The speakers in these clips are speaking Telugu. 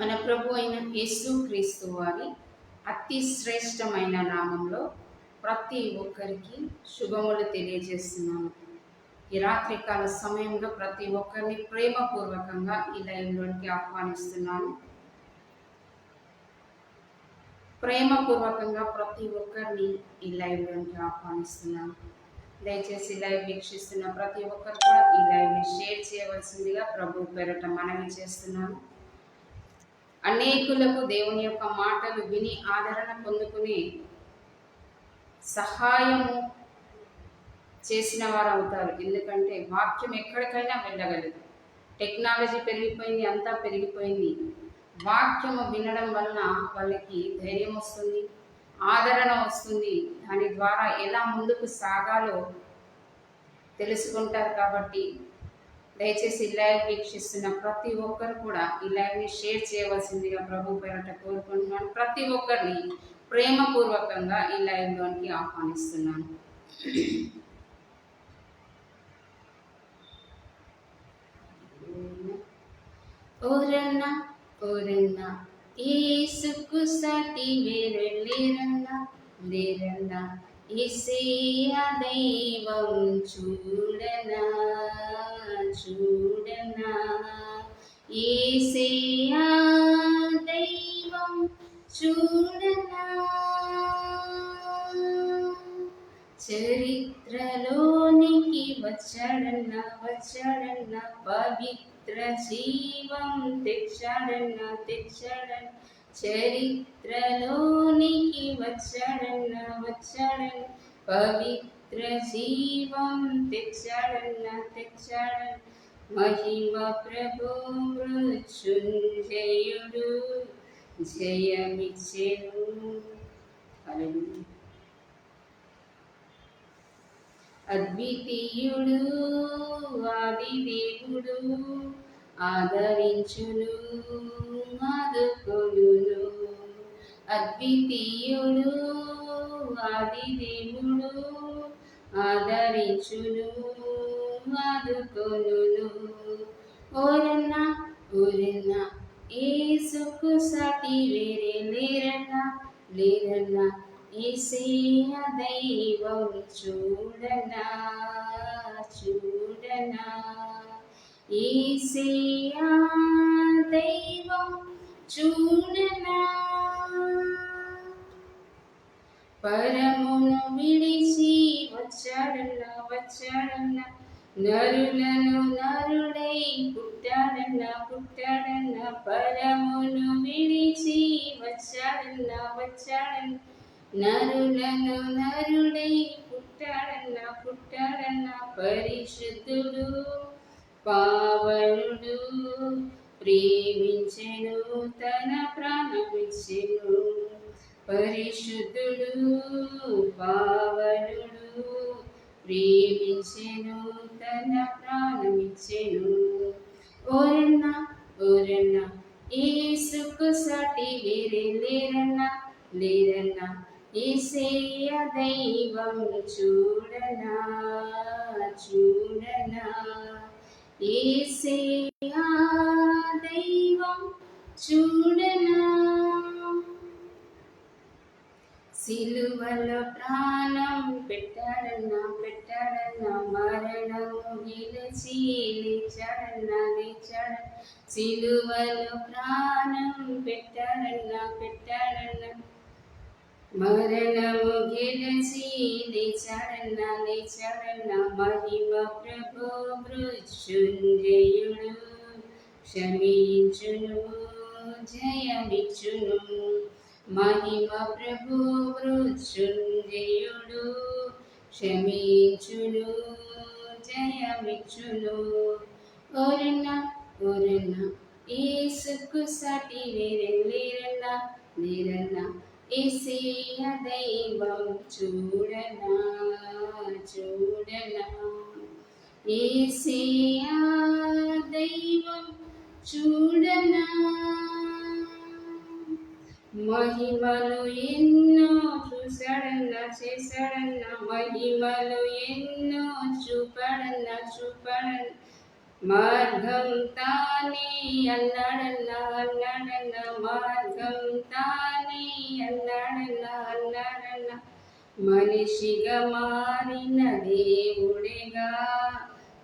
మన ప్రభు అయిన యేసు క్రీస్తు వారి అతి శ్రేష్టమైన నామంలో ప్రతి ఒక్కరికి శుభములు తెలియజేస్తున్నాను. ఈ రాత్రికాల సమయంలో ప్రతి ఒక్కరిని ప్రేమపూర్వకంగా ఈ లైవ్లోనికి ఆహ్వానిస్తున్నాను. ప్రేమపూర్వకంగా ప్రతి ఒక్కరిని ఈ లైవ్లోనికి ఆహ్వానిస్తున్నాను. దయచేసి లైవ్ వీక్షిస్తున్న ప్రతి ఒక్కరు కూడా ఈ లైవ్ని షేర్ చేయవలసిందిగా ప్రభు పేరట మనవి చేస్తున్నాను. అనేకులకు దేవుని యొక్క మాటలు విని ఆదరణ పొందుకుని సహాయము చేసిన వారు అవుతారు. ఎందుకంటే వాక్యం ఎక్కడికైనా వెళ్ళగలదు. టెక్నాలజీ పెరిగిపోయింది, అంతా పెరిగిపోయింది. వాక్యము వినడం వలన వాళ్ళకి ధైర్యం వస్తుంది, ఆదరణ వస్తుంది. దాని ద్వారా ఎలా ముందుకు సాగాలో తెలుసుకుంటారు. కాబట్టి దయచేసి లైవ్ వీక్షిస్తున్న ప్రతి ఒక్కరు కూడా ఈ లైవ్ని షేర్ చేయవలసిందిగా ప్రభు పేరట కోరుకుంటున్నాను. ప్రతి ఒక్కరిని ప్రేమపూర్వకంగా ఈ లైవ్లోనికి ఆహ్వానిస్తున్నాను. ఓరన్నా ఓరన్నా యేసుకు సాటి వేరెళ్ళేరన్నా లేరన్నా యేసయ్య దైవం చూడనా చూడనా యేసయ్య దైవం చూడనా చరిత్రలోనికి వచ్చాడన్నా వచ్చాడన్నా పవిత్ర జీవం తెచ్చాడన్నా తెచ్చాడన్నా చరిత్రలోనికి వచ్చాడన్నా వచ్చాడన్నా పవిత్ర జీవం తెచ్చాడన్నా తెచ్చాడన్నా మహిమ ప్రభు మృత్యుంజయుడు జయమిచ్చెను. హల్లెలూయా. అద్వితీయుడు ఆది దేవుడు ఆదరించును ఆదుకొనును. అద్వితీయుడు ఆది దేవుడు ఆదరించును ఆదుకొనును. ఓరన్నా ఓరన్నా యేసుకు సాటి వేరే లేరన్నా లేరన్నా యేసయ్య దైవం చూడనా చూడనా యేసయ్య దైవం చూడనా. పరమును విడిచి వచ్చాడన్నా వచ్చాడన్నా నరులను నరుడై పుట్టాడన్నా పుట్టాడన్నా పరమును విడిచి వచ్చాడన్నా వచ్చాడన్నా నరులను నరుడై పుట్టాడన్నా పుట్టాడన్నా పరిశుద్ధుడు పావనుడు ప్రేమించెను తన ప్రాణమిచ్చెను. పరిశుద్ధుడు పావనుడు ప్రేమించెను తన ప్రాణమిచ్చెను. ఓరన్నా ఓరన్నా యేసుకు సాటి వేరే లేరన్నా లేరన్నా యేసయ్య దైవం చూడనా చూడనా యేసయ్య దైవం చూడనా. సిలువలో ప్రాణం పెట్టాడన్నా పెట్టాడన్నా మరణము గెలిచి లేచాడన్నా లేచాడన్నా సిలువలో ప్రాణం పెట్టాడన్నా పెట్టాడన్నా మరణము గెలిచి లేచాడన్నా లేచాడన్నా మహిమ ప్రభు మృత్యుంజయుడు క్షమించును జయమిచ్చును. మహిమ ప్రభు మృత్యుంజయుడు క్షమించును జయమిచ్చును. ఓరన్నా ఓరన్నా యేసుకు సాటి వేరే లేరన్నా లేరన్నా యేసయ్య దైవం చూడనా చూడనా యేసయ్య దైవం చూడనా. మహిమలు ఎన్నో చూశాడన్నా చేశాడన్నా మహిమలు ఎన్నో చూపాడన్నా చూపాడన్నా మార్గం తానే అన్నాడన్న మార్గం తానే అన్నాడన్న మనిషిగా మారిన దేవుడిగా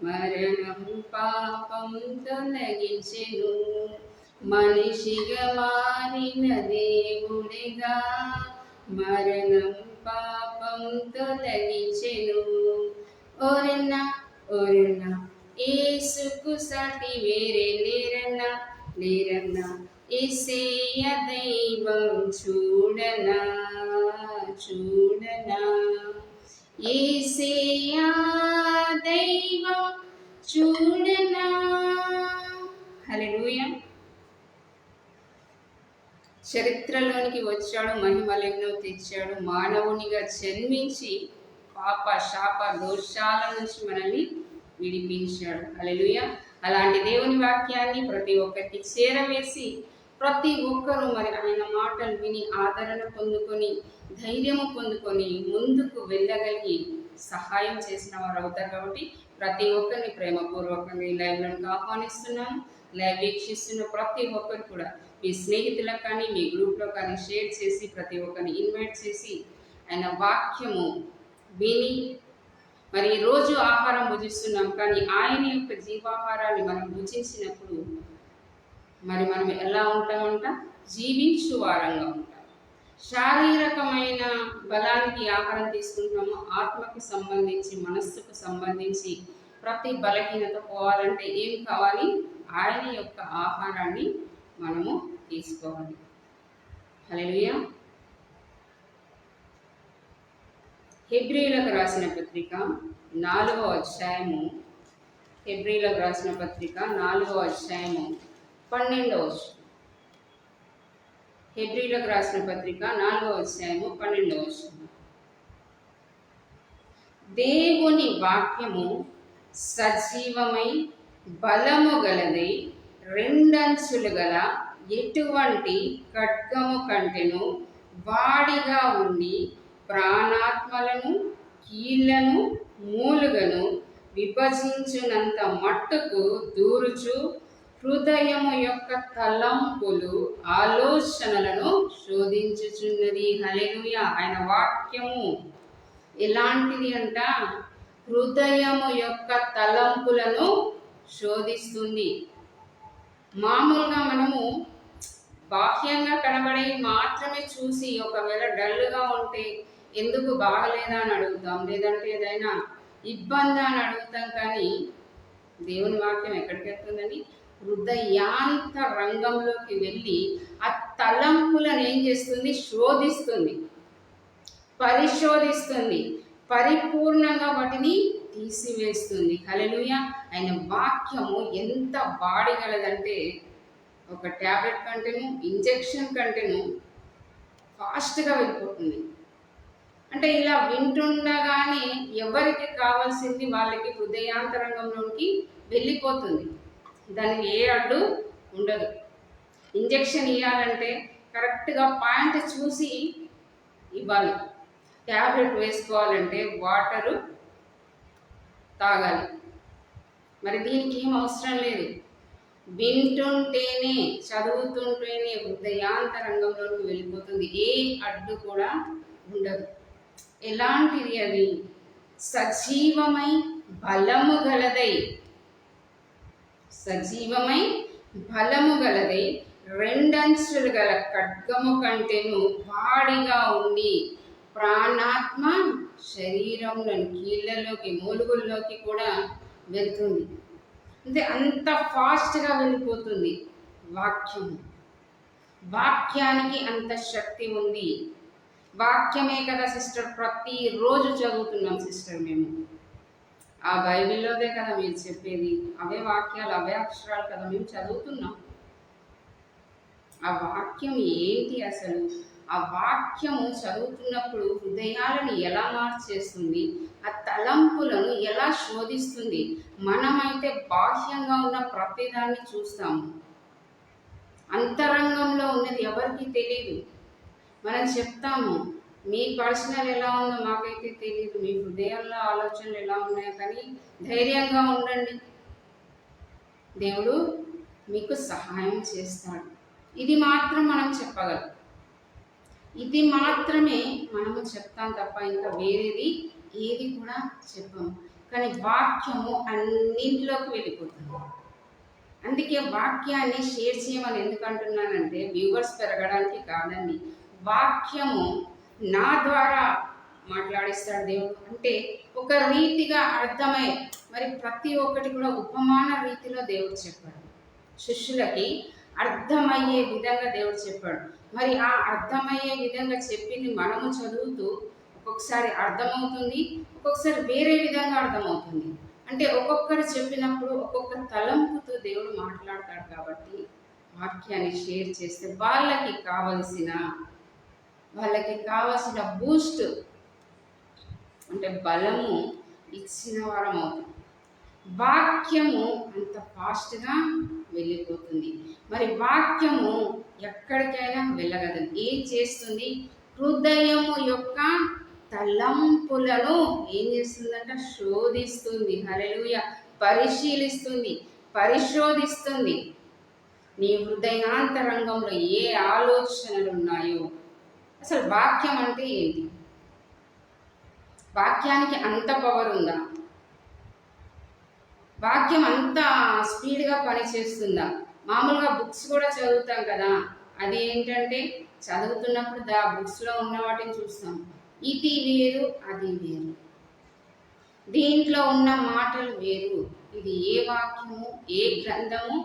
మరణం పాపం తొలగించెను. మనిషిగా మారిన దేవుడిగా మరణం పాపం తొలగించెను. ఓరన్న ఓరన్న యేసుకు సాటి వేరే లేరన్నా యేసయ్య దైవం చూడనా యేసయ్య దైవం చూడనా. హల్లెలూయా. చరిత్రలోనికి వచ్చాడు, మహిమలెన్నో తెచ్చాడు, మానవునిగా జన్మించి పాప శాప దోషాల నుంచి మనల్ని విడిపించాడు. హల్లెలూయా. అలాంటి దేవుని వాక్యాన్ని ప్రతి ఒక్కరికి చేరవేసి ప్రతి ఒక్కరూ మరి ఆయన మాటలు విని ఆదరణ పొందుకొని ధైర్యము పొందుకొని ముందుకు వెళ్ళగలిగి సహాయం చేసిన వారు అవుతారు. కాబట్టి ప్రతి ఒక్కరిని ప్రేమపూర్వకంగా ఈ లైవ్లోకి ఆహ్వానిస్తున్నాను. లైవ్ వీక్షిస్తున్న ప్రతి ఒక్కరు కూడా మీ స్నేహితులకు కానీ మీ గ్రూప్లో కానీ షేర్ చేసి ప్రతి ఒక్కరిని ఇన్వైట్ చేసి ఆయన వాక్యము విని మరి రోజు ఆహారం భుజిస్తున్నాం, కానీ ఆయన యొక్క జీవాహారాన్ని మనం భుజించినప్పుడు మరి మనం ఎలా ఉంటామంట? జీవించు వారంగా ఉంటాం. శారీరకమైన బలానికి ఆహారం తీసుకుంటున్నాము, ఆత్మకు సంబంధించి మనస్సుకు సంబంధించి ప్రతి బలహీనత పోవాలంటే ఏం కావాలి? ఆయన యొక్క ఆహారాన్ని మనము తీసుకోవాలి. హల్లెలూయా. హెబ్రీలకు రాసిన పత్రిక 4వ అధ్యాయము, హెబ్రీలకు రాసిన పత్రిక 4వ అధ్యాయము 12వ వచనం. హెబ్రీలకు రాసిన పత్రిక 4వ అధ్యాయము 12వ వచనం. దేవుని వాక్యము సజీవమై బలము గలదై రెండంచులు గల ఎటువంటి ఖడ్గము కంటెను వాడిగా ఉండి ప్రాణాత్మలను కీళ్లను మూలుగను విభజించునంత మట్టుకు దూరుచు హృదయము యొక్క తలంపులు ఆలోచనలను శోధించుచున్నది. హల్లెలూయా. ఆయన వాక్యము ఎలాంటిది అంట? హృదయము యొక్క తలంపులను శోధిస్తుంది. మామూలుగా మనము బాహ్యంగా కనబడే మాత్రమే చూసి ఒకవేళ డల్గా ఉంటే ఎందుకు బాగలేదా అని అడుగుతాం, లేదంటే ఏదైనా ఇబ్బంది అని అడుగుతాం. కానీ దేవుని వాక్యం ఎక్కడికి వెళ్తుందని? హృదయాంత రంగంలోకి వెళ్ళి ఆ తలంపులను ఏం చేస్తుంది? శోధిస్తుంది, పరిశోధిస్తుంది, పరిపూర్ణంగా వాటిని తీసివేస్తుంది. హల్లెలూయా. ఆయన వాక్యము ఎంత వాడగలదంటే ఒక ట్యాబ్లెట్ కంటేను ఇంజెక్షన్ కంటేను ఫాస్ట్గా వెళ్ళిపోతుంది. అంటే ఇలా వింటుండగానే ఎవరికి కావాల్సింది వాళ్ళకి హృదయాంతరంగంలోకి వెళ్ళిపోతుంది. దానికి ఏ అడ్డు ఉండదు. ఇంజెక్షన్ ఇవ్వాలంటే కరెక్ట్గా పాయింట్ చూసి ఇవ్వాలి. ట్యాబ్లెట్ వేసుకోవాలంటే వాటరు తాగాలి. మరి దీనికి ఏం అవసరం లేదు. వింటుంటేనే చదువుతుంటేనే హృదయాంతరంగంలోకి వెళ్ళిపోతుంది. ఏ అడ్డు కూడా ఉండదు. ఎలాంటిది అది? సజీవమై బలము గలదై, సజీవమై బలము గలదై రెండంచులు గల ఖడ్గము కంటేను వాడిగా ఉండి ప్రాణాత్మ శరీరంలోని కీళ్ళలోకి మూలుగుల్లోకి కూడా వెళ్తుంది. అంటే అంత ఫాస్ట్గా వెళ్ళిపోతుంది వాక్యము. వాక్యానికి అంత శక్తి ఉంది. వాక్యమే కదా సిస్టర్ ప్రతిరోజు చదువుతున్నాం సిస్టర్ మేము. ఆ బైబిల్లోదే కదా మీరు చెప్పేది, అవే వాక్యాలు అవే అక్షరాలు కదా మేము చదువుతున్నాం. ఆ వాక్యం ఏంటి అసలు? ఆ వాక్యము చదువుతున్నప్పుడు హృదయాలను ఎలా మార్చేస్తుంది, ఆ తలంపులను ఎలా శోధిస్తుంది. మనమైతే బాహ్యంగా ఉన్న ప్రతిదాన్ని చూస్తాము, అంతరంగంలో ఉన్నది ఎవరికి తెలియదు. మనం చెప్తాము మీ పర్సనల్ ఎలా ఉందో మాకైతే తెలియదు, మీ హృదయంలో ఆలోచనలు ఎలా ఉన్నాయో, కానీ ధైర్యంగా ఉండండి. దేవుడు మీకు సహాయం చేస్తాడు. ఇది మాత్రం మనం చెప్పగలం, ఇది మాత్రమే మనము చెప్తాం తప్ప ఇంకా వేరేది ఏది కూడా చెప్పము. కానీ వాక్యము అన్నింటిలోకి వెళ్ళిపోతుంది. అందుకే వాక్యాన్ని షేర్ చేయమని ఎందుకు అంటున్నానంటే వ్యూవర్స్ పెరగడానికి కాదండి. వాక్యము నా ద్వారా మాట్లాడిస్తాడు దేవుడు. అంటే ఒక రీతిగా అర్థమై, మరి ప్రతి ఒక్కటి కూడా ఉపమాన రీతిలో దేవుడు చెప్పాడు. శిష్యులకి అర్థమయ్యే విధంగా దేవుడు చెప్పాడు. మరి ఆ అర్థమయ్యే విధంగా చెప్పింది మనము చదువుతూ ఒక్కొక్కసారి అర్థమవుతుంది, ఒక్కొక్కసారి వేరే విధంగా అర్థమవుతుంది. అంటే ఒక్కొక్కరు చెప్పినప్పుడు ఒక్కొక్క తలంపుతో దేవుడు మాట్లాడతాడు. కాబట్టి వాక్యాన్ని షేర్ చేస్తే వాళ్ళకి కావలసిన బూస్ట్ అంటే బలము ఇచ్చిన వారం అవుతాం. వాక్యము అంత ఫాస్ట్గా వెళ్ళిపోతుంది. మరి వాక్యము ఎక్కడికైనా వెళ్ళగలదు. ఏం చేస్తుంది? హృదయము యొక్క తలంపులను ఏం చేస్తుందంట? శోధిస్తుంది. హల్లెలూయా. పరిశోధిస్తుంది. నీ హృదయాంతరంగంలో ఏ ఆలోచనలు ఉన్నాయో. అసలు వాక్యం అంటే ఏంటి? వాక్యానికి అంత పవర్ ఉందా? వాక్యం అంత స్పీడ్గా పనిచేస్తుందా? మామూలుగా బుక్స్ కూడా చదువుతాం కదా, అది ఏంటంటే చదువుతున్నప్పుడు బుక్స్లో ఉన్న వాటిని చూస్తాం. ఇది వేరు, అది వేరు. దీంట్లో ఉన్న మాటలు వేరు. ఇది ఏ వాక్యము, ఏ గ్రంథము?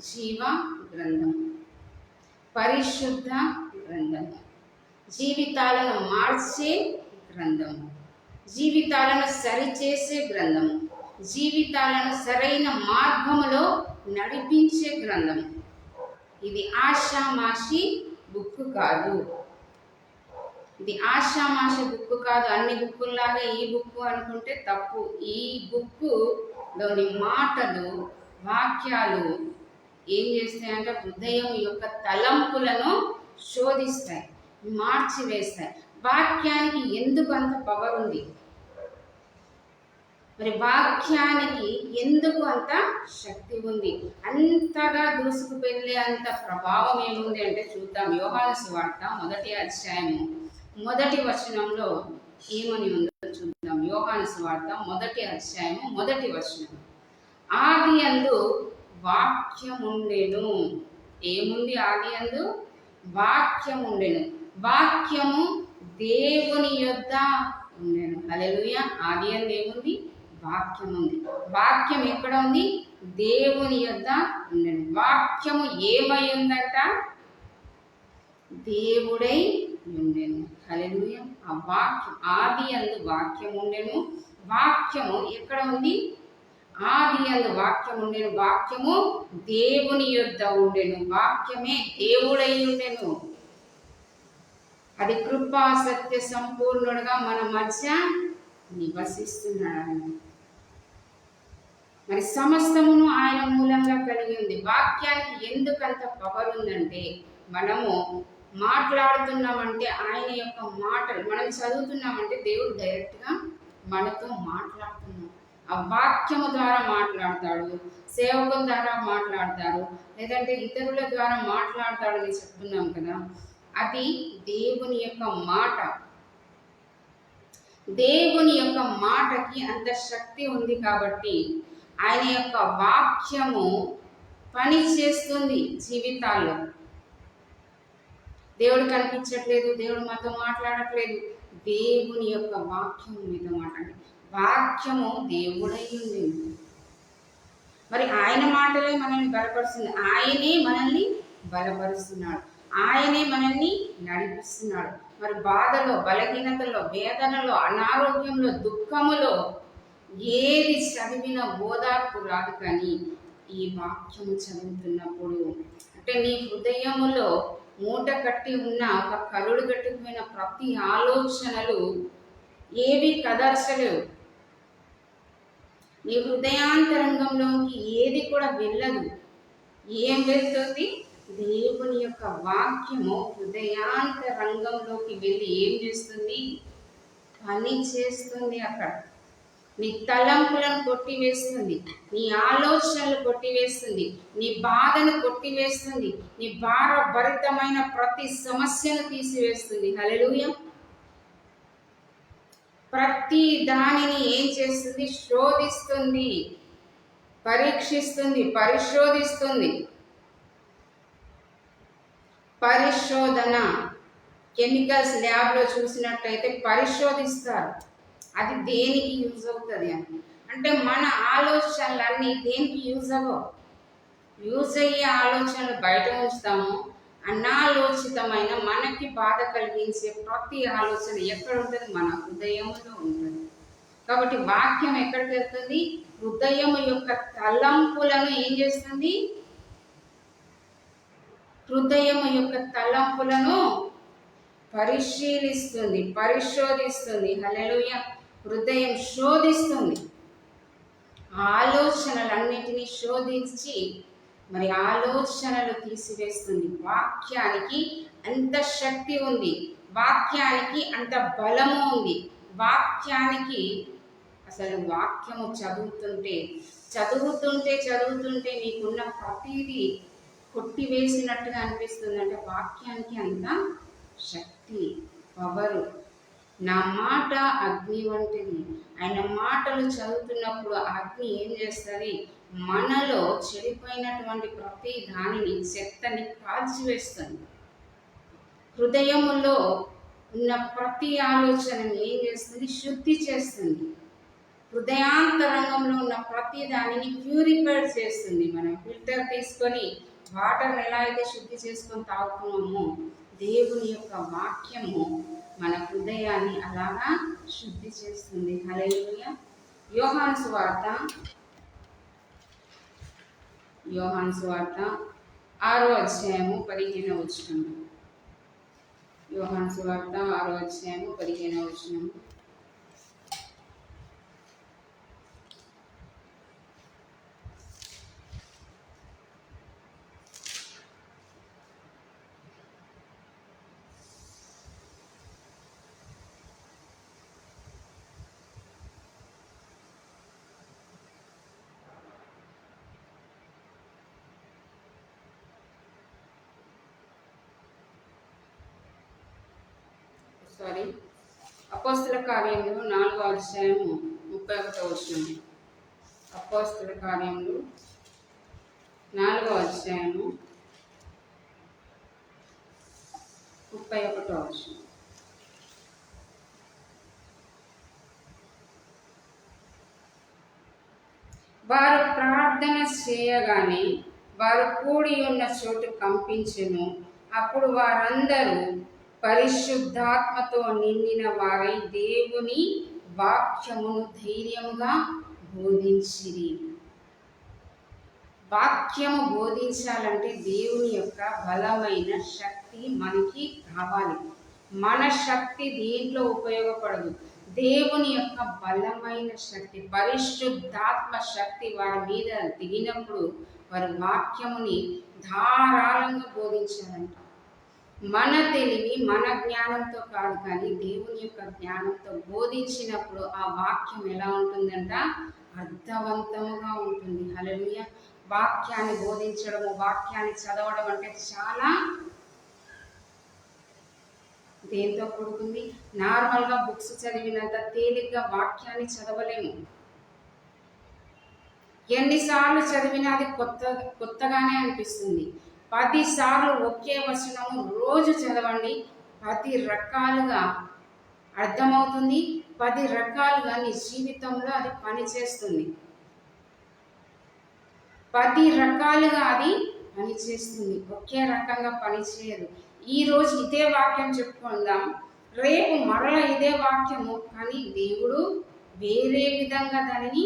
జీవ గ్రంథము, పరిశుద్ధ గ్రంథము, జీవితాలను మార్చే గ్రంథము, జీవితాలను సరిచేసే గ్రంథము, జీవితాలను సరైన మార్గములో నడిపించే గ్రంథము. ఇది ఆషామాషి బుక్ కాదు. అన్ని బుక్కుల్లాగా ఈ బుక్ అనుకుంటే తప్పు. ఈ బుక్కులోని మాటలు, వాక్యాలు ఏం చేస్తాయంటే హృదయం యొక్క తలంపులను శోధిస్తాయి, మార్చివేస్తాయి. వాక్యానికి ఎందుకు అంత పవర్ ఉంది? మరి వాక్యానికి ఎందుకు అంత శక్తి ఉంది? అంతగా దూసుకుపోయే అంత ప్రభావం ఏముంది అంటే చూద్దాం. యోహాను సువార్త 1వ అధ్యాయము 1వ వచనంలో ఏమని ఉందో చూద్దాం. యోహాను సువార్త 1వ అధ్యాయము 1వ వచనం. ఆదియందు వాక్యముండెను. ఏముంది? ఆదియందు వాక్యముండెను. వాక్యము దేవుని యొద్ద ఉండెను. హల్లెలూయా. ఆదియందు ఏముంది? వాక్యం ఉంది. వాక్యం ఎక్కడ ఉంది? దేవుని యొద్ద ఉండెను. వాక్యము ఏమై ఉందంట? దేవుడై ఉండెను. హల్లెలూయా. ఆ వాక్యం ఆదియందు వాక్యం ఉండెను. వాక్యము ఎక్కడ ఉంది? ఆదియందు వాక్యం ఉండెను. వాక్యము దేవుని యొద్ద ఉండెను. వాక్యమే దేవుడై ఉండెను. అది కృపా సత్య సంపూర్ణుడుగా మన మధ్య నివసిస్తున్నాడు. మరి సమస్తమును ఆయన మూలంగా కలిగి ఉంది. వాక్యానికి ఎందుకంత పవర్ ఉందంటే, మనము మాట్లాడుతున్నామంటే ఆయన యొక్క మాటలు, మనం చదువుతున్నామంటే దేవుడు డైరెక్ట్గా మనతో మాట్లాడుతున్నాడు. ఆ వాక్యము ద్వారా మాట్లాడతాడు, సేవకుల ద్వారా మాట్లాడతాడు, లేదంటే ఇతరుల ద్వారా మాట్లాడతాడని చెప్తున్నాం కదా. అది దేవుని యొక్క మాట. దేవుని యొక్క మాటకి అంత శక్తి ఉంది. కాబట్టి ఆయన యొక్క వాక్యము పని చేస్తుంది జీవితాల్లో. దేవుడు కనిపించట్లేదు, దేవుడు మాతో మాట్లాడట్లేదు, దేవుని యొక్క వాక్యము మీతో మాట్లాడి. వాక్యము దేవుడై ఉంది. మరి ఆయన మాటలే మనల్ని బలపరుస్తుంది. ఆయనే మనల్ని బలపరుస్తున్నాడు, ఆయనే మనల్ని నడిపిస్తున్నాడు. మరి బాధలో, బలహీనతలో, వేదనలో, అనారోగ్యంలో, దుఃఖములో ఏది చదివిన ఓదార్పు రాదు. కానీ ఈ వాక్యము చదువుతున్నప్పుడు, అంటే నీ హృదయములో మూట కట్టి ఉన్న ఒక కరుడు కట్టిపోయిన ప్రతి ఆలోచనలు ఏవి కదర్చలేవు. నీ హృదయాంతరంగంలోకి ఏది కూడా వెళ్ళదు. ఏం వెళ్తుంది? దేవుని యొక్క వాక్యము హృదయాంతరంగంలోకి వెళ్ళి ఏం చేస్తుంది? పని చేస్తుంది. అక్కడ నీ తలంపులను కొట్టివేస్తుంది, నీ ఆలోచనలు కొట్టివేస్తుంది, నీ బాధను కొట్టివేస్తుంది, నీ భారభరితమైన ప్రతి సమస్యను తీసివేస్తుంది. హల్లెలూయా. ప్రతి దానిని ఏం చేస్తుంది? శోధిస్తుంది, పరీక్షిస్తుంది, పరిశోధిస్తుంది. పరిశోధన కెమికల్స్ ల్యాబ్లో చూసినట్లయితే పరిశోధిస్తారు, అది దేనికి యూజ్ అవుతుంది అని. అంటే మన ఆలోచనలన్నీ దేనికి యూజ్ అవ్వవు. యూజ్ అయ్యే ఆలోచనలు బయట ఉంచుతాము. అనాలోచితమైన మనకి బాధ కలిగించే ప్రతి ఆలోచన ఎక్కడ ఉంటుంది? మన హృదయంలో ఉంటుంది. కాబట్టి వాక్యం ఎక్కడికి వెళ్తుంది? హృదయం యొక్క తలంపులను ఏం చేస్తుంది? హృదయం యొక్క తలంపులను పరిశీలిస్తుంది, పరిశోధిస్తుంది. హల్లెలూయా. హృదయం శోధిస్తుంది, ఆలోచనలన్నిటినీ శోధించి మరి ఆలోచనలు తీసివేస్తుంది. వాక్యానికి అంత శక్తి ఉంది, వాక్యానికి అంత బలము ఉంది. వాక్యానికి అసలు వాక్యము చదువుతుంటే చదువుతుంటే చదువుతుంటే నీకున్న ప్రతిదీ కొట్టివేసినట్టుగా అనిపిస్తుంది. అంటే వాక్యానికి అంత శక్తి, పవరు. నా మాట అగ్ని వంటిది. ఆయన మాటలు చదువుతున్నప్పుడు అగ్ని ఏం చేస్తుంది? మనలో చెడిపోయినటువంటి ప్రతి దానిని, చెత్తని కాల్చివేస్తుంది. హృదయములో ఉన్న ప్రతి ఆలోచనని ఏం చేస్తుంది? శుద్ధి చేస్తుంది. హృదయాంతరంగంలో ఉన్న ప్రతి దానిని ప్యూరిఫై చేస్తుంది. మనం ఫిల్టర్ తీసుకొని వాటర్ ఎలా అయితే శుద్ధి చేసుకొని తాగుతున్నామో, దేవుని యొక్క వాక్యము మన హృదయాన్ని అలాగా శుద్ధి చేస్తుంది. హల్లెలూయా. యోహాను సువార్త 6వ అధ్యాయము 15వ వచనం. యోహాను సువార్త 6వ అధ్యాయము 15వ వచనం. అపోస్తల కార్యములు 4వ అధ్యాయము 31వ వచనం. అపోస్తల కార్యములు 4వ అధ్యాయము 31వ వచనం. వారు ప్రార్థన చేయగానే వారు కూడి ఉన్న చోటు కంపించెను. అప్పుడు వారందరూ పరిశుద్ధాత్మతో నిండిన వారై దేవుని వాక్యమును ధైర్యముగా బోధించిరి. వాక్యము బోధించాలంటే దేవుని యొక్క బలమైన శక్తి మనకి కావాలి. మన శక్తి దీంట్లో ఉపయోగపడదు. దేవుని యొక్క బలమైన శక్తి, పరిశుద్ధాత్మ శక్తి వారి మీద దిగినప్పుడు వారి వాక్యముని ధారాళంగా బోధించాలంట. మన తెలివి, మన జ్ఞానంతో కాదు, కానీ దేవుని యొక్క జ్ఞానంతో బోధించినప్పుడు ఆ వాక్యం ఎలా ఉంటుందంట? అర్థవంతముగా ఉంటుంది. హల్లెలూయా. వాక్యాన్ని బోధించడము, వాక్యాన్ని చదవడం అంటే చాలా దేంతో కూడుకుంది? నార్మల్గా బుక్స్ చదివినంత తేలిగ్గా వాక్యాన్ని చదవలేము. ఎన్నిసార్లు చదివినా అది కొత్తగానే అనిపిస్తుంది. 10 సార్లు ఒకే వచనము రోజు చదవండి, 10 రకాలుగా అర్థమవుతుంది, 10 రకాలుగా నీ జీవితంలో అది పనిచేస్తుంది. 10 రకాలుగా అది పనిచేస్తుంది, ఒకే రకంగా పనిచేయదు. ఈరోజు ఇదే వాక్యం చెప్పుకుందాం, రేపు మరల ఇదే వాక్యము, కానీ దేవుడు వేరే విధంగా దానిని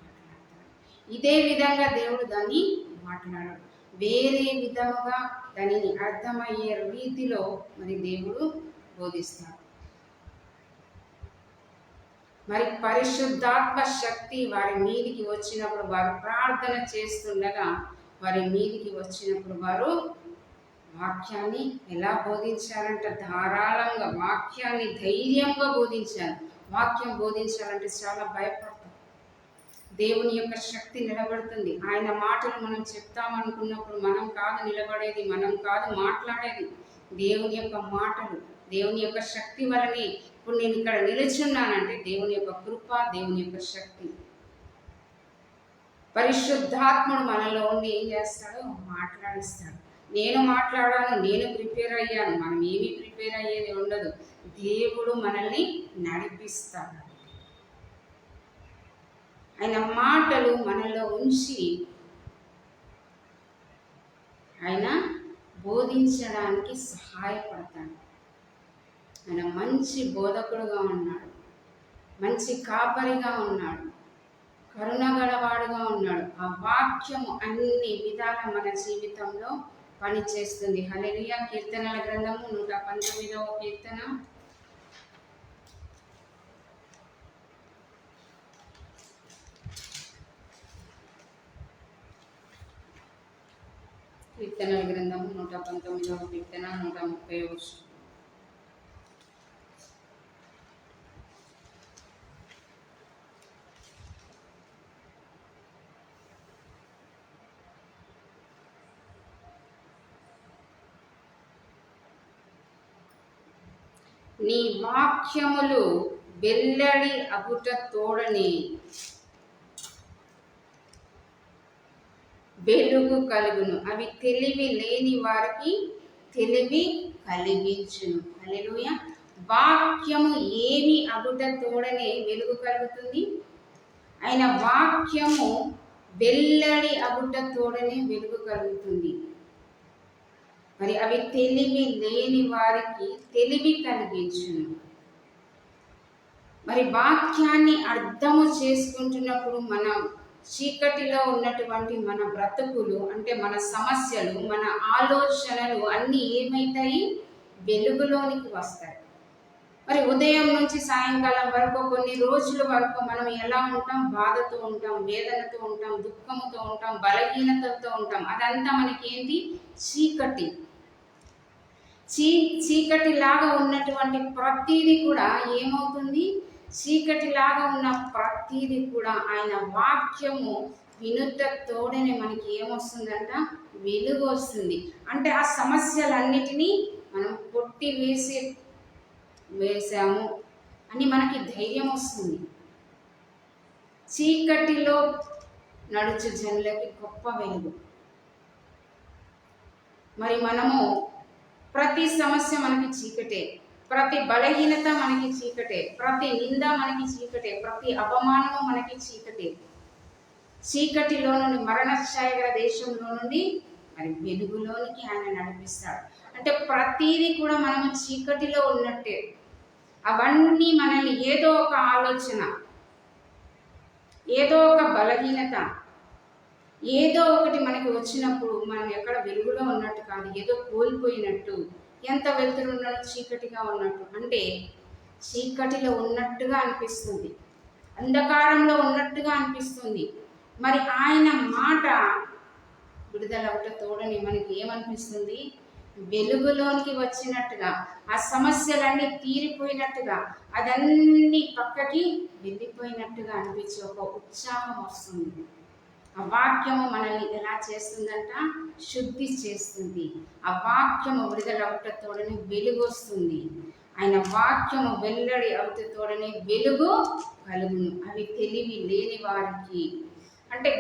మాట్లాడతాడు. ఇదే విధంగా దేవుడు దాన్ని మాట్లాడాడు, వేరే విధముగా దానిని అర్థమయ్యే రీతిలో మరి దేవుడు బోధిస్తాడు. మరి పరిశుద్ధాత్మ శక్తి వారి మీదికి వచ్చినప్పుడు, వారు ప్రార్థన చేస్తుండగా వారి మీదికి వచ్చినప్పుడు వారు వాక్యాన్ని ఎలా బోధించారంట? ధారాళంగా వాక్యాన్ని ధైర్యంగా బోధించారు. వాక్యం బోధించాలంటే చాలా భయపడతాం. దేవుని యొక్క శక్తి నిలబడుతుంది. ఆయన మాటలు మనం చెప్తామనుకున్నప్పుడు మనం కాదు నిలబడేది, మనం కాదు మాట్లాడేది, దేవుని యొక్క మాటలు, దేవుని యొక్క శక్తి వలనే ఇప్పుడు నేను ఇక్కడ నిలుచున్నానంటే దేవుని యొక్క కృప, దేవుని యొక్క శక్తి. పరిశుద్ధాత్ముడు మనలో ఉండి ఏం చేస్తాడో మాట్లాడిస్తాడు. నేను మాట్లాడాను, నేను ప్రిపేర్ అయ్యాను, మనం ఏమీ ప్రిపేర్ అయ్యేది ఉండదు. దేవుడు మనల్ని నడిపిస్తాడు. ఆయన మాటలు మనలో ఉంచి ఆయన బోధించడానికి సహాయపడతాడు. ఆయన మంచి బోధకుడుగా ఉన్నాడు, మంచి కాపరిగా ఉన్నాడు, కరుణగలవాడుగా ఉన్నాడు. ఆ వాక్యము అన్ని విధాల మన జీవితంలో పనిచేస్తుంది. హల్లెలూయా. కీర్తనల గ్రంథము 119వ కీర్తన 119వ కీర్తన 130వ. నీ వాక్యములు వెల్లడి అగుట తోడని వెలుగు కలుగును, అవి తెలివి లేని వారికి తెలివి కలిగించును. హల్లెలూయా. వాక్యము ఏమి అగుట తోడనే వెలుగు కలుగుతుంది. ఆయన వాక్యము వెల్లడి అగుట తోడనే వెలుగు కలుగుతుంది. మరి అవి తెలివి లేని వారికి తెలివి కలిగించును. మరి వాక్యాన్ని అర్థము చేసుకుంటున్నప్పుడు మనం చీకటిలో ఉన్నటువంటి మన బ్రతుకులు అంటే మన సమస్యలు, మన ఆలోచనలు అన్నీ ఏమవుతాయి? వెలుగులోనికి వస్తాయి. మరి ఉదయం నుంచి సాయంకాలం వరకు కొన్ని రోజుల వరకు మనం ఎలా ఉంటాం? బాధతో ఉంటాం, వేదనతో ఉంటాం, దుఃఖముతో ఉంటాం, బలహీనతతో ఉంటాం. అదంతా మనకి ఏంటి? చీకటి. చీకటిలాగా ఉన్నటువంటి ప్రతీది కూడా ఏమవుతుంది? చీకటిలాగా ఉన్న ప్రతీది కూడా ఆయన వాక్యము వినుట తోడనే మనకి ఏమొస్తుందంట? వెలుగు వస్తుంది. అంటే ఆ సమస్యలన్నిటినీ మనం కొట్టి వేసాము అని మనకి ధైర్యం వస్తుంది. చీకటిలో నడుచు జనులకి గొప్ప వెలుగు. మరి మనము ప్రతి సమస్య మనకి చీకటే, ప్రతి బలహీనత మనకి చీకటే, ప్రతి నింద మనకి చీకటే, ప్రతి అవమానము మనకి చీకటే. చీకటిలో నుండి మరణఛాయ గల దేశంలో నుండి మరి వెలుగులోనికి ఆయన నడిపిస్తాడు. అంటే ప్రతీది కూడా మనము చీకటిలో ఉన్నట్టే. అవన్నీ మనల్ని ఏదో ఒక ఆలోచన, ఏదో ఒక బలహీనత, ఏదో ఒకటి మనకి వచ్చినప్పుడు మనం ఎక్కడ వెలుగులో ఉన్నట్టు కాదు, ఏదో కోల్పోయినట్టు, ఎంత వెలుతురున్న చీకటిగా ఉన్నట్టు, అంటే చీకటిలో ఉన్నట్టుగా అనిపిస్తుంది, అంధకారంలో ఉన్నట్టుగా అనిపిస్తుంది. మరి ఆయన మాట విడుదలవుట తోడని మనకి ఏమనిపిస్తుంది? వెలుగులోనికి వచ్చినట్టుగా, ఆ సమస్యలన్నీ తీరిపోయినట్టుగా, అదన్నీ పక్కకి వెళ్ళిపోయినట్టుగా అనిపించి ఒక ఉత్సాహం వస్తుంది. ఆ వాక్యము మనల్ని ఎలా చేస్తుందంట? శుద్ధి చేస్తుంది. ఆ వాక్యము విడుదల అవుటతోడనే వెలుగు వస్తుంది. ఆయన వాక్యము వెల్లడి అవుటతోడనే వెలుగు కలుగును, అవి తెలివి లేని వారికి అంటే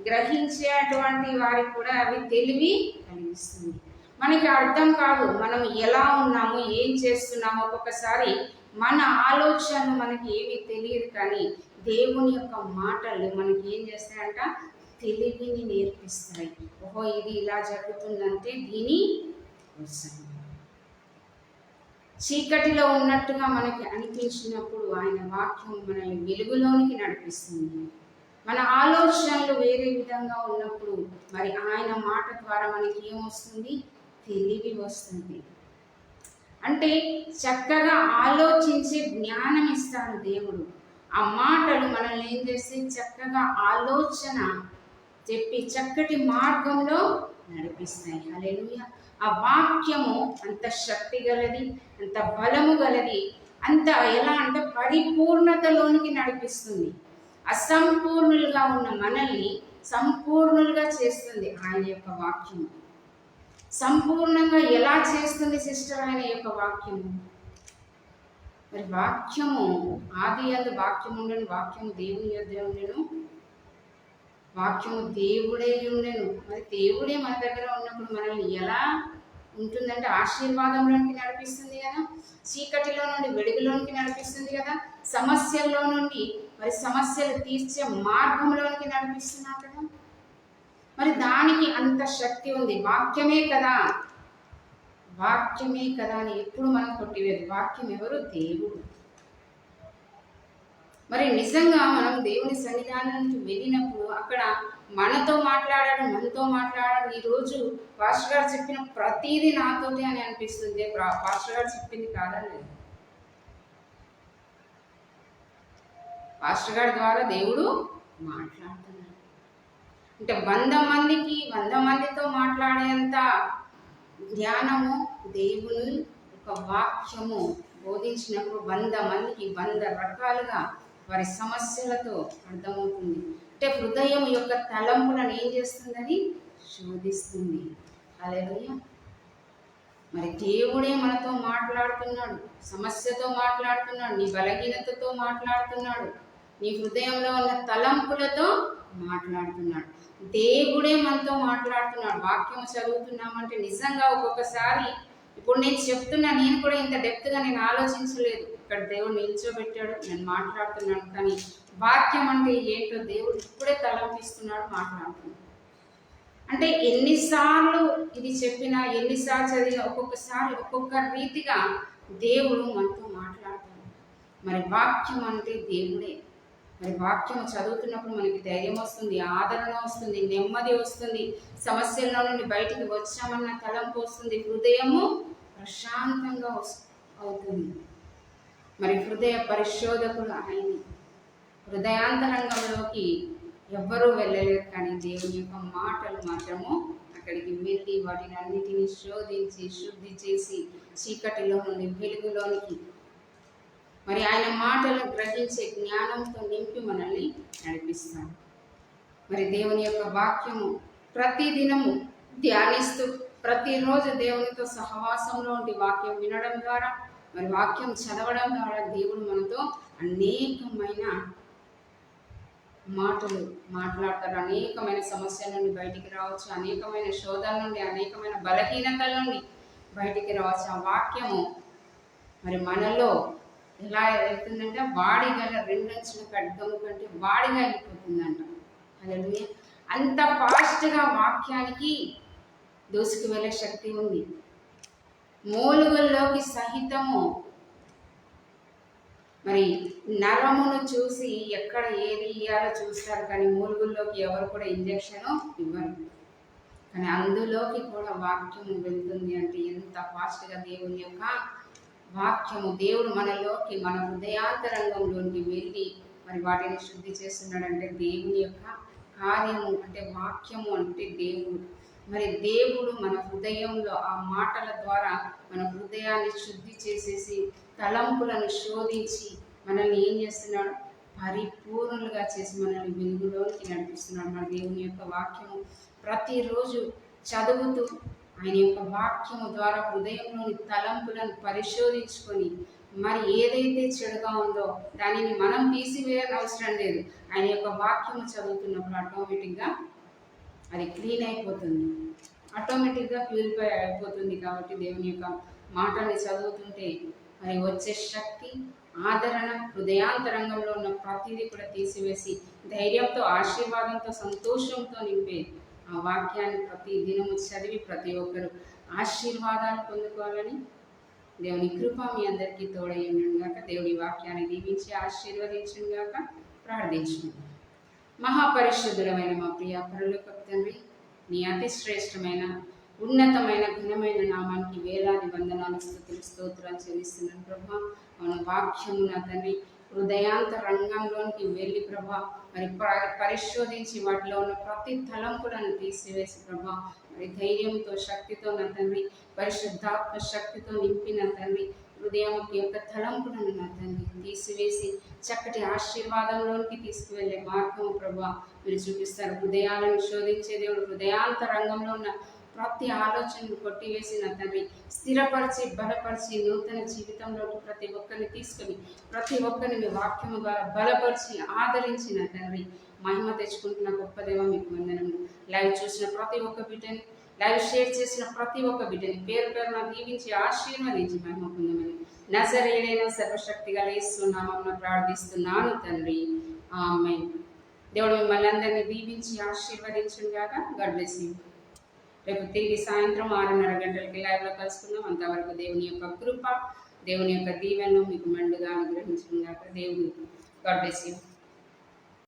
గ్రహించేటువంటి వారికి కూడా అవి తెలివి కలిగిస్తుంది. మనకి అర్థం కాదు మనం ఎలా ఉన్నాము, ఏం చేస్తున్నాము. ఒక్కొక్కసారి మన ఆలోచనలు మనకి ఏమీ తెలియదు, కానీ దేవుని యొక్క మాటలు మనకి ఏం చేస్తాయంట? తెలివిని నేర్పిస్తాయి. ఓహో, ఇది ఇలా జరుగుతుందంటే దీని కోసం. చీకటిలో ఉన్నట్టుగా మనకి అనిపించినప్పుడు ఆయన వాక్యం మనల్ని వెలుగులోనికి నడిపిస్తుంది. మన ఆలోచనలు వేరే విధంగా ఉన్నప్పుడు మరి ఆయన మాట ద్వారా మనకి ఏమొస్తుంది? తెలివి వస్తుంది. అంటే చక్కగా ఆలోచించే జ్ఞానం ఇస్తాడు దేవుడు. ఆ మాటలు మనల్ని ఏం చేస్తే చక్కగా ఆలోచన చెప్పి చక్కటి మార్గంలో నడిపిస్తాయి. హల్లెలూయా. ఆ వాక్యము అంత శక్తి గలది, అంత బలము గలది. అంత ఎలా అంటే పరిపూర్ణతలోనికి నడిపిస్తుంది. అసంపూర్ణులుగా ఉన్న మనల్ని సంపూర్ణులుగా చేస్తుంది ఆయన యొక్క వాక్యము. సంపూర్ణంగా ఎలా చేస్తుంది సిస్టర్ ఆయన యొక్క వాక్యము? మరి వాక్యము ఆది యందు వాక్యము ఉండెను, వాక్యము దేవుని యొద్ద ఉండెను, వాక్యము దేవుడే ఉండెను. మరి దేవుడే మన దగ్గర ఉన్నప్పుడు మనల్ని ఎలా ఉంటుందంటే ఆశీర్వాదంలోనికి నడిపిస్తుంది కదా, చీకటిలో నుండి వెలుగులోనికి నడిపిస్తుంది కదా, సమస్యల్లో నుండి మరి సమస్యలు తీర్చే మార్గంలోనికి నడిపిస్తున్నారు కదా. మరి దానికి అంత శక్తి ఉంది. వాక్యమే కదా, వాక్యమే కదా అని ఎప్పుడు మనం కొట్టివేది. వాక్యం ఎవరు? దేవుడు. మరి నిజంగా మనం దేవుని సన్నిధానానికి వెళ్ళినప్పుడు అక్కడ మనతో మాట్లాడాడు, మనతో మాట్లాడాడు. ఈరోజు పాస్టర్ గారు చెప్పిన ప్రతిదీ నాతోటి అని అనిపిస్తుంది. పాస్టర్ గారు చెప్పింది కాదండి, పాస్టర్ గారి ద్వారా దేవుడు మాట్లాడుతున్నాడు. అంటే 100 మందితో మాట్లాడేంత జ్ఞానము దేవుని ఒక వాక్యము బోధించినప్పుడు 100 మందికి 100 రకాలుగా వారి సమస్యలతో అర్థమవుతుంది. అంటే హృదయం యొక్క తలంపులను ఏం చేస్తుందని శోధిస్తుంది. హల్లెలూయా. మరి దేవుడే మనతో మాట్లాడుతున్నాడు, సమస్యతో మాట్లాడుతున్నాడు, నీ బలహీనతతో మాట్లాడుతున్నాడు, నీ హృదయంలో ఉన్న తలంపులతో మాట్లాడుతున్నాడు. దేవుడే మనతో మాట్లాడుతున్నాడు. వాక్యం చదువుతున్నామంటే నిజంగా ఒక్కొక్కసారి ఇప్పుడు నేను చెప్తున్నా, నేను కూడా ఇంత డెప్త్గా నేను ఆలోచించలేదు. ఇక్కడ దేవుడు నిల్చోబెట్టాడు, నేను మాట్లాడుతున్నాను. కానీ వాక్యం అంటే ఏంటో దేవుడు ఇప్పుడే తలంపిస్తున్నాడు, మాట్లాడుతున్నాడు. అంటే ఎన్నిసార్లు ఇది చెప్పినా, ఎన్నిసార్లు చదివినా ఒక్కొక్కసారి ఒక్కొక్క రీతిగా దేవుడు మనతో మాట్లాడతాడు. మరి వాక్యం అంటే దేవుడే. మరి వాక్యం చదువుతున్నప్పుడు మనకి ధైర్యం వస్తుంది, ఆదరణ వస్తుంది, నెమ్మది వస్తుంది, సమస్యల్లో నుండి బయటికి వచ్చామన్న తలంపు వస్తుంది, హృదయము ప్రశాంతంగా అవుతుంది. మరి హృదయ పరిశోధకుడు ఆయన. హృదయాంతరంగంలోకి ఎవ్వరూ వెళ్ళలేరు, కానీ దేవుని యొక్క మాటలు మాత్రము అక్కడికి వెళ్ళి వాటిని అన్నిటినీ శోధించి శుద్ధి చేసి చీకటిలో నుండి వెలుగులోనికి మరి ఆయన మాటలను గ్రహించే జ్ఞానంతో నింపి మనల్ని నడిపిస్తాడు. మరి దేవుని యొక్క వాక్యము ప్రతిదినము ధ్యానిస్తూ ప్రతిరోజు దేవునితో సహవాసంలో ఉండి వాక్యం వినడం ద్వారా మరి వాక్యం చదవడం ద్వారా దేవుడు మనతో అనేకమైన మాటలు మాట్లాడతారు. అనేకమైన సమస్యల నుండి బయటికి రావచ్చు, అనేకమైన శోధన నుండి, అనేకమైన బలహీనతల నుండి బయటికి రావచ్చు. ఆ వాక్యము మరి మనలో ఎలా వెళ్తుందంటే వాడిగల 2 అంచుల ఖడ్గము కంటే వాడిగా వెళ్ళిపోతుందంట. హల్లెలూయా. అంత ఫాస్ట్గా వాక్యానికి దూసుకు వెళ్ళే శక్తి ఉంది. మూలుగుల్లోకి సహితము మరి నరమును చూసి ఎక్కడ ఏది ఇయ్యాలో చూస్తారు, కానీ మూలుగుల్లోకి ఎవరు కూడా ఇంజెక్షన్ ఇవ్వరు. కానీ అందులోకి కూడా వాక్యము వెళ్తుంది. అంటే ఎంత ఫాస్ట్గా దేవుని యొక్క వాక్యము, దేవుడు మనలోకి మన హృదయాంతరంగంలోకి వెళ్ళి మరి వాటిని శుద్ధి చేస్తున్నాడంటే దేవుని యొక్క కార్యము. అంటే వాక్యము అంటే దేవుడు. మరి దేవుడు మన హృదయంలో ఆ మాటల ద్వారా మన హృదయాన్ని శుద్ధి చేసేసి తలంపులను శోధించి మనల్ని ఏం చేస్తున్నాడు? పరిపూర్ణులుగా చేసి మనల్ని వెలుగులోకి నడిపిస్తున్నాడు. మన దేవుని యొక్క వాక్యము ప్రతిరోజు చదువుతూ ఆయన యొక్క వాక్యము ద్వారా హృదయంలోని తలంపులను పరిశోధించుకొని మరి ఏదైతే చెడుగా ఉందో దానిని మనం తీసివేయాల్సిన అవసరం లేదు. ఆయన యొక్క వాక్యము చదువుతున్నప్పుడు ఆటోమేటిక్గా అది క్లీన్ అయిపోతుంది, ఆటోమేటిక్గా ప్యూరిఫై అయిపోతుంది. కాబట్టి దేవుని యొక్క మాటని చదువుతుంటే మరి వచ్చే శక్తి, ఆదరణ, హృదయాంతరంగంలో ఉన్న ప్రతిదీ కూడా తీసివేసి ధైర్యంతో, ఆశీర్వాదంతో, సంతోషంతో నింపే ఆ వాక్యాన్ని ప్రతి దినము చదివి ప్రతి ఒక్కరు ఆశీర్వాదాలు పొందుకోవాలని దేవుని కృప మీ అందరికీ తోడయ్యుండును గాక. దేవుడి వాక్యాన్ని దీవించి ఆశీర్వదించును గాక. ప్రార్థించును. మహాపరిశుద్ధుడమైన మా ప్రియ పరలోకపు తండ్రి, నీ అతి శ్రేష్టమైన ఉన్నతమైన ఘనమైన నామానికి వేలాది వందనాలు, స్తుతులు, స్తోత్రాలు చెల్లిస్తున్నాను ప్రభా. మన వాక్యము నా తండ్రి హృదయాంతరంగంలోనికి వెళ్ళి ప్రభా మరి పరిశోధించి వాటిలో ఉన్న ప్రతి తలంపులను తీసివేసి ప్రభా మరి ధైర్యంతో, శక్తితో నా తండ్రి, పరిశుద్ధాత్మ శక్తితో నింపిన తండ్రి హృదయం యొక్క తలంపులను నా తండ్రి తీసివేసి చక్కటి ఆశీర్వాదంలోనికి తీసుకువెళ్ళే మార్గము ప్రభా మీరు చూపిస్తారు. హృదయాలను శోధించే దేవుడు, హృదయాంతరంగంలో ఉన్న ప్రతి ఆలోచనను కొట్టివేసి నా తండ్రి స్థిరపరిచి బలపరిచి నూతన జీవితంలోకి ప్రతి ఒక్కరిని తీసుకొని ప్రతి ఒక్కరిని మీ వాక్యము ద్వారా బలపరిచి ఆదరించి నా తండ్రి మహిమ తెచ్చుకుంటున్న గొప్ప దేవ మీకు వందనము. లైవ్ చూసిన ప్రతి ఒక్క బిడ్డని, లైవ్ షేర్ చేసిన ప్రతి ఒక్క బిడ్డని పేరు పేరున దీవించి ఆశీర్వదించి మహిమ పొందమని నజరేయుడైన సర్వశక్తిగా యేసు నామమున ప్రార్థిస్తున్నాను తండ్రి, ఆమేన్. దేవుడు మిమ్మల్ని అందరినీ దీవించి ఆశీర్వదించును గాక. God bless you. రేపు తిరిగి సాయంత్రం 6:30 గంటలకి లైవ్లో కలుసుకుందాం. అంతవరకు దేవుని యొక్క కృప, దేవుని యొక్క దీవెనలు మీకు మెండుగా అనుగ్రహించును గాక. దేవుడు గాడ్ బ్లెస్ యు.